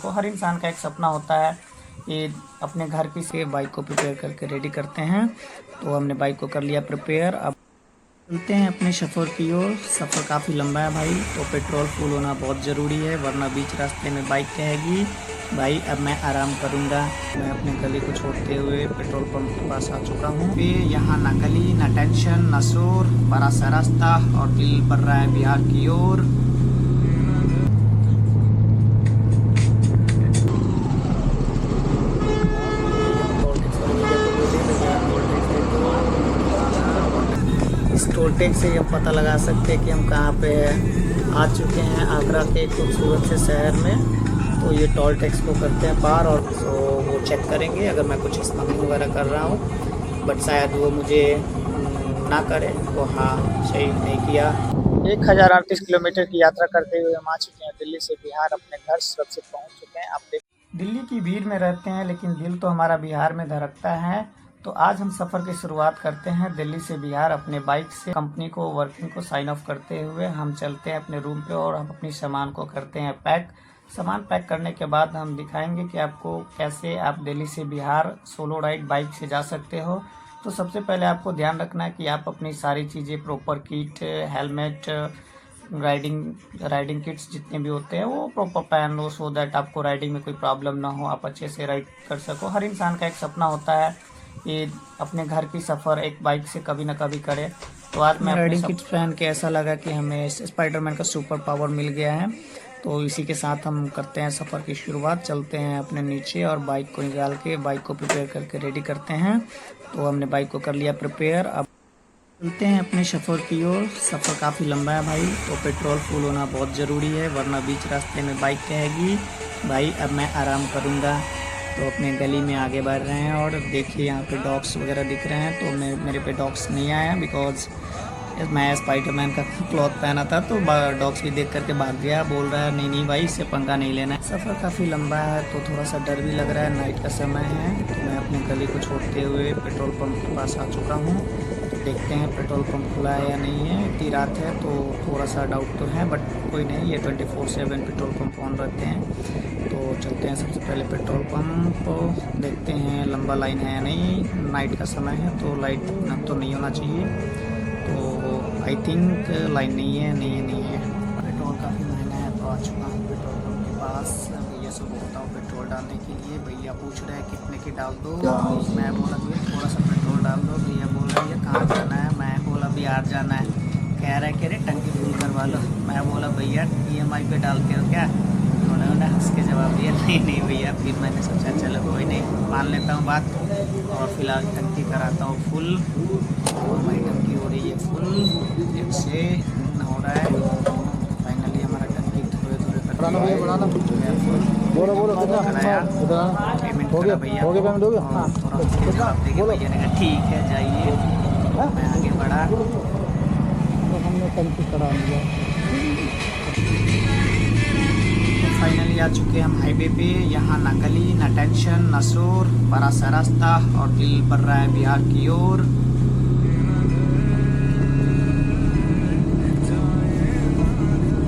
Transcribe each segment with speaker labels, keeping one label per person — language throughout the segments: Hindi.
Speaker 1: सको। हर इंसान का एक सपना होता है कि अपने घर की से बाइक को प्रिपेयर करके रेडी करते हैं। तो हमने बाइक को कर लिया प्रिपेयर। अब चलते हैं अपने सफ़र की ओर। सफ़र काफ़ी लंबा है भाई, तो पेट्रोल फुल होना बहुत ज़रूरी है, वरना बीच रास्ते में बाइक कहेगी भाई अब मैं आराम करूंगा। मैं अपने गली को छोड़ते हुए पेट्रोल पंप के पास आ चुका हूँ। यहाँ ना गली ना टेंशन ना शोर, बड़ा सा रास्ता और दिल बढ़ रहा है बिहार की ओर। इस टोल टैक्स से हम पता लगा सकते हैं कि हम कहाँ पे हैं। आ चुके हैं आगरा के खूबसूरत से शहर में। तो ये टोल टैक्स को करते हैं पार, और तो वो चेक करेंगे अगर मैं कुछ स्मगलिंग वगैरह कर रहा हूँ, बट शायद वो मुझे ना करे। तो हाँ, सही नहीं किया। 1038 किलोमीटर की यात्रा करते हुए हम आ चुके हैं दिल्ली से बिहार। अपने घर सुरक्षित पहुँच चुके हैं। आप देख, दिल्ली की भीड़ में रहते हैं लेकिन दिल तो हमारा बिहार में धड़कता है। तो आज हम सफ़र की शुरुआत करते हैं दिल्ली से बिहार। अपने बाइक से कंपनी को वर्किंग को साइन ऑफ करते हुए हम चलते हैं अपने रूम पे, और हम अपनी सामान को करते हैं पैक। सामान पैक करने के बाद हम दिखाएंगे कि आपको कैसे आप दिल्ली से बिहार सोलो राइड बाइक से जा सकते हो। तो सबसे पहले आपको ध्यान रखना है कि आप अपनी सारी चीज़ें proper kit, helmet, riding kits जितने भी होते हैं वो प्रॉपर पहन लो, सो दैट आपको राइडिंग में कोई प्रॉब्लम ना हो, आप अच्छे से राइड कर सको। हर इंसान का एक सपना होता है कि अपने घर की सफ़र एक बाइक से कभी ना कभी करे। तो आज मैं राइडिंग किट्स पहन के ऐसा लगा कि हमें स्पाइडरमैन का सुपर पावर मिल गया है। तो इसी के साथ हम करते हैं सफ़र की शुरुआत। चलते हैं अपने नीचे और बाइक को निकाल के बाइक को प्रिपेयर करके रेडी करते हैं। तो हमने बाइक को कर लिया प्रिपेयर। अब चलते हैं अपने सफ़र की ओर। सफ़र काफ़ी लंबा है भाई, तो पेट्रोल फुल होना बहुत ज़रूरी है, वरना बीच रास्ते में बाइक कहेगी भाई अब मैं आराम करूँगा। तो अपने गली में आगे बढ़ रहे हैं, और देखिए यहाँ पे डॉग्स वगैरह दिख रहे हैं। तो मेरे पे डॉग्स नहीं आया बिकॉज मैं स्पाइडरमैन का क्लॉथ पहना था। तो डॉग्स भी देख करके भाग गया, बोल रहा है नहीं नहीं भाई इससे पंगा नहीं लेना है। सफ़र काफ़ी लंबा है तो थोड़ा सा डर भी लग रहा है, नाइट का समय है। तो मैं अपने गली को छोड़ते हुए पेट्रोल पंप के पास आ चुका हूँ। तो देखते हैं पेट्रोल पंप खुला है या नहीं है। इतनी रात है तो थोड़ा सा डाउट तो है, बट कोई नहीं, ये 24/7 पेट्रोल पंप ऑन रहते हैं। तो चलते हैं सबसे पहले पेट्रोल पंप, देखते हैं लंबा लाइन है या नहीं। नाइट का समय है तो लाइट तो नहीं होना चाहिए। तो आई थिंक लाइन नहीं है। पेट्रोल काफ़ी महंगा है। तो आ चुका हूँ पेट्रोल पंप के पास। भैया से बोलता हूँ पेट्रोल डालने के लिए। भैया पूछ रहे हैं कितने की डाल दो। मैं बोला भैया थोड़ा सा पेट्रोल डाल दो। भैया बोल रहे हैं कहाँ जाना है। मैं बोला बिहार जाना है। कह रहा है कि अरे टंकी फुल करवा लो। मैं बोला भैया EMI पे डालते हो क्या। उन्होंने हंस के जवाब दिया नहीं नहीं भैया। फिर मैंने सोचा चलो कोई नहीं, मान लेता हूँ बात, और फिलहाल टंकी कराता हूँ फुल। और भाई टंकी हो रही है फुल, 1 से हो रहा है। फाइनली हमारा टंकी थोड़े थोड़े करके पेमेंट करा भैया को, और थोड़ा उसके जवाब देके भैया ने कहा ठीक है जाइए। मैं आगे बढ़ा तो हमने टंकी करा लिया। फाइनली आ चुके हैं हम हाईवे पे। यहाँ ना गली ना टेंशन ना शोर, बड़ा सा रास्ता और दिल बढ़ रहा है बिहार की ओर।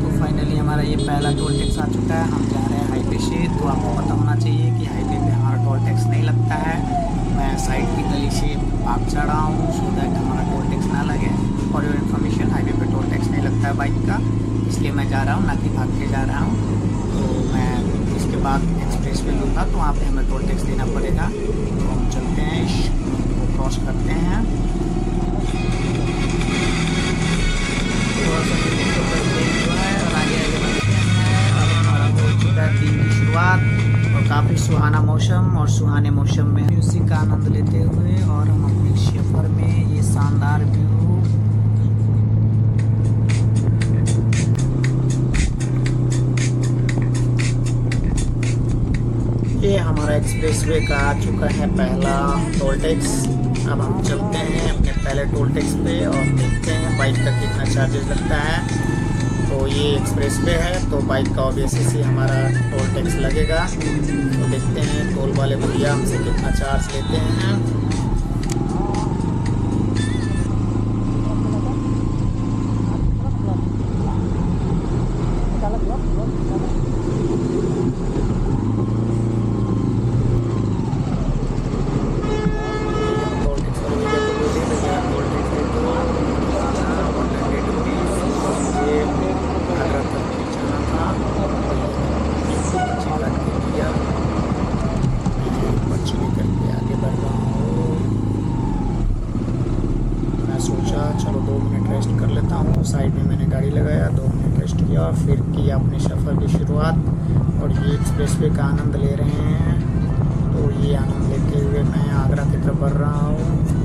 Speaker 1: तो फाइनली हमारा ये पहला टोल टैक्स आ चुका है। हम जा रहे हैं हाईवे से। तो आपको पता होना चाहिए कि हाईवे पे हमारा टोल टैक्स नहीं लगता है। मैं साइड की गली से भाग चढ़ा हूँ सो दैट हमारा टोल टैक्स ना लगे। फॉर योर इन्फॉर्मेशन, हाईवे पे टोल टैक्स नहीं लगता है बाइक का, इसलिए मैं जा रहा हूँ, ना कि भाग के जा रहा हूँ। तो मैं इसके बाद एक्सप्रेस वे लूँगा तो वहाँ पे हमें टोल टैक्स देना पड़ेगा। तो हम चलते हैं, इसको क्रॉस करते हैं। थोड़ा सा है और आगे आगे बढ़ते हैं। और हमारा हो चुका है दिन की शुरुआत, और काफ़ी सुहाना मौसम, और सुहाने मौसम में म्यूज़िक का आनंद लेते हुए और हम अपने सफ़र में ये शानदार व्यू। ये हमारा एक्सप्रेसवे का आ चुका है पहला टोल टैक्स। अब हम चलते हैं अपने पहले टोल टैक्स पे और देखते हैं बाइक का कितना चार्जेस लगता है। तो ये एक्सप्रेसवे है तो बाइक का ऑब्वियसली हमारा टोल टैक्स लगेगा। तो देखते हैं टोल वाले भैया हमसे कितना चार्ज लेते हैं। अपने सफ़र की शुरुआत और ये एक्सप्रेसवे का आनंद ले रहे हैं। तो ये आनंद लेते हुए मैं आगरा की तरफ बढ़ रहा हूँ।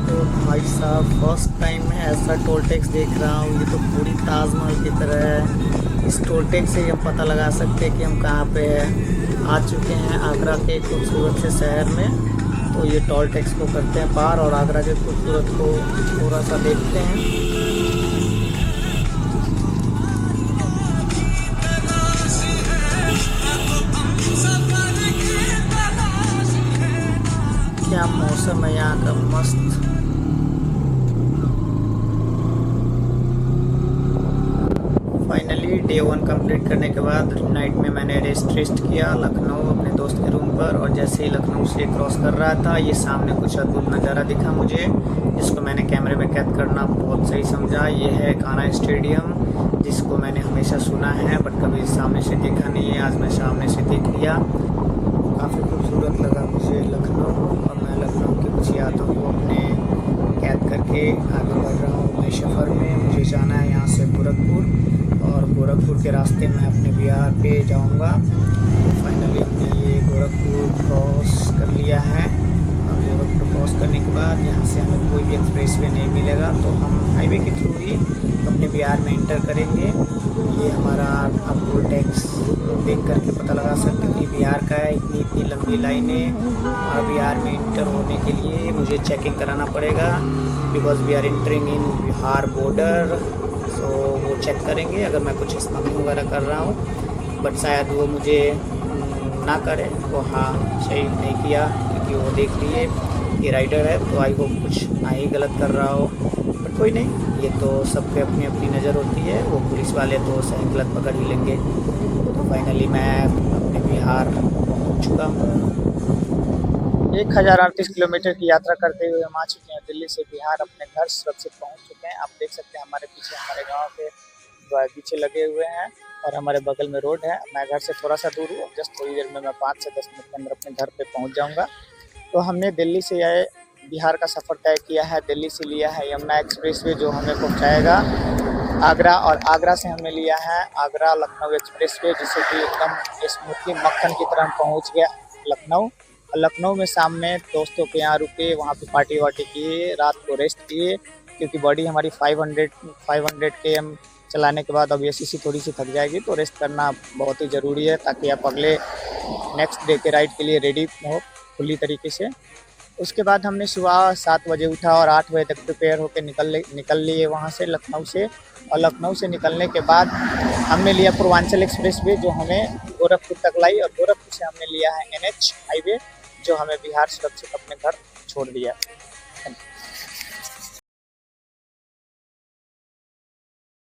Speaker 1: तो भाई साहब फर्स्ट टाइम मैं ऐसा टोल टैक्स देख रहा हूँ। ये तो पूरी ताजमहल की तरह है। इस टोल टैक्स से हम पता लगा सकते हैं कि हम कहाँ पे हैं। आ चुके हैं आगरा के खूबसूरत से शहर में। तो ये टोल टैक्स को करते हैं पार और आगरा के खूबसूरत को थोड़ा सा देखते हैं। क्या मौसम है यहाँ का, मस्त। फाइनली डे 1 कंप्लीट करने के बाद नाइट में मैंने रेस्ट किया लखनऊ अपने दोस्त के रूम पर। और जैसे ही लखनऊ से क्रॉस कर रहा था, ये सामने कुछ अद्भुत नज़ारा दिखा मुझे, जिसको मैंने कैमरे में कैद करना बहुत सही समझा। ये है कान्हा स्टेडियम, जिसको मैंने हमेशा सुना है बट कभी सामने से देखा नहीं है। आज मैं सामने से देख लिया। काफ़ी खूबसूरत लगा मुझे लखनऊ, और मैं लखनऊ की कुछ यादों को अपने कैद करके आगे बढ़ रहा हूँ अपने सफ़र में। मुझे जाना है यहाँ से गोरखपुर, और गोरखपुर के रास्ते मैं अपने बिहार पे जाऊँगा। तो फाइनली हमने ये गोरखपुर क्रॉस कर लिया है। और गोरखपुर क्रॉस करने के बाद यहाँ से हमें कोई भी एक्सप्रेसवे नहीं मिलेगा, तो हम हाईवे के थ्रू ही अपने बिहार में इंटर करेंगे। ये हमारा आप टोल टैक्स देख करके पता लगा सकते हैं कि बिहार का है। इतनी इतनी लंबी लाइनें, और बिहार में इंटर होने के लिए मुझे चेकिंग कराना पड़ेगा, because we are entering in Bihar border. तो वो चेक करेंगे अगर मैं कुछ स्मगलिंग वगैरह कर रहा हूँ, बट शायद वो मुझे ना करे। वो हाँ सही नहीं किया, क्योंकि वो देख लिए कि राइडर है, तो आई होप कुछ ना ही गलत कर रहा हो। बट कोई नहीं, ये तो सबके अपनी अपनी नज़र होती है। वो पुलिस वाले तो सही गलत पकड़ ही लेंगे। तो फाइनली मैं अपने बिहार पहुँच चुका हूँ। 1038 किलोमीटर की यात्रा करते हुए हम आ चुके हैं दिल्ली से बिहार। अपने घर सुरक्षित पहुंच चुके हैं। आप देख सकते हैं हमारे पीछे हमारे गांव के बगीचे लगे हुए हैं, और हमारे बगल में रोड है। मैं घर से थोड़ा सा दूर हूँ, जस्ट थोड़ी देर में मैं 5 से 10 मिनट के अंदर अपने घर पे पहुंच जाऊंगा। तो हमने दिल्ली से आए बिहार का सफ़र तय किया है। दिल्ली से लिया है यमुना एक्सप्रेसवे, जो हमें पहुँचाएगा आगरा, और आगरा से हमने लिया है आगरा लखनऊ एक्सप्रेसवे, जिससे कि एकदम स्मूथली मक्खन की तरह पहुँच गया लखनऊ। लखनऊ में शाम में दोस्तों के यहाँ रुके, वहाँ पे पार्टी वार्टी किए, रात को रेस्ट किए, क्योंकि बॉडी हमारी 500 km चलाने के बाद अब ऐसी थोड़ी सी थक जाएगी। तो रेस्ट करना बहुत ही ज़रूरी है, ताकि आप अगले नेक्स्ट डे के राइड के लिए रेडी हो खुली तरीके से। उसके बाद हमने सुबह 7 बजे उठा और 8 बजे तक प्रिपेयर होकर निकल लिए वहाँ से लखनऊ से। और लखनऊ से निकलने के बाद हमने लिया पूर्वांचल एक्सप्रेसवे, जो हमें गोरखपुर तक लाई, और गोरखपुर से हमने लिया है NH हाईवे, जो हमें बिहार सुरक्षित अपने घर छोड़ दिया।